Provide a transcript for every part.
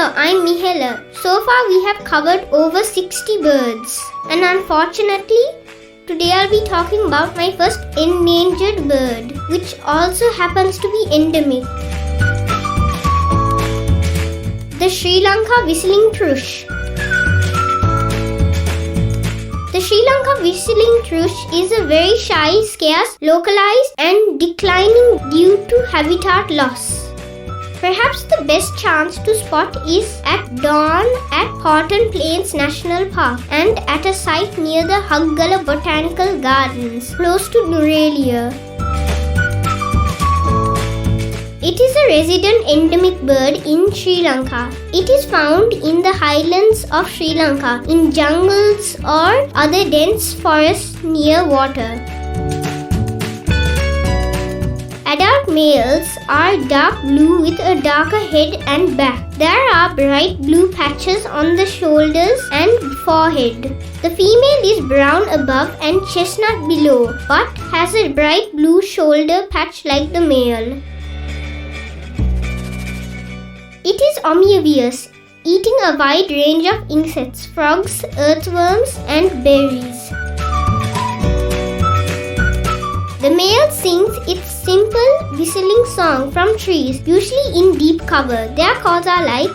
Hello, I'm Mihela. So far we have covered over 60 birds. And unfortunately, today I'll be talking about my first endangered bird, which also happens to be endemic. The Sri Lanka Whistling-Thrush. The Sri Lanka Whistling-Thrush is a very shy, scarce, localized and declining due to habitat loss. Perhaps the best chance to spot is at dawn at Horton Plains National Park and at a site near the Haggala Botanical Gardens, close to Nuwara Eliya. It is a resident endemic bird in Sri Lanka. It is found in the highlands of Sri Lanka, in jungles or other dense forests near water. Adult males are dark blue with a darker head and back. There are bright blue patches on the shoulders and forehead. The female is brown above and chestnut below, but has a bright blue shoulder patch like the male. It is omnivorous, eating a wide range of insects, frogs, earthworms, and berries. The male sings its simple whistling song from trees, usually in deep cover. Their calls are like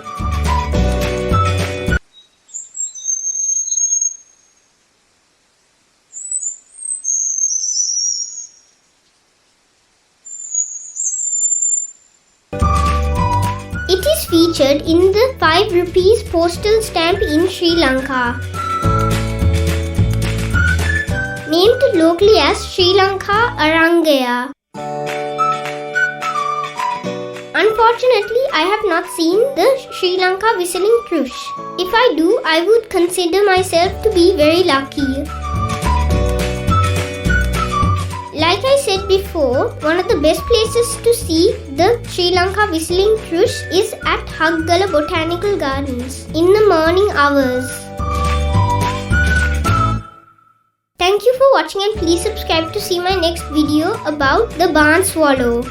It is featured in the 5 rupees postal stamp in Sri Lanka. Named locally as Sri Lanka Arangaya. Unfortunately, I have not seen the Sri Lanka Whistling-Thrush. If I do, I would consider myself to be very lucky. Like I said before, one of the best places to see the Sri Lanka Whistling-Thrush is at Haggala Botanical Gardens in the morning hours. Thank you for watching and please subscribe to see my next video about the barn swallow.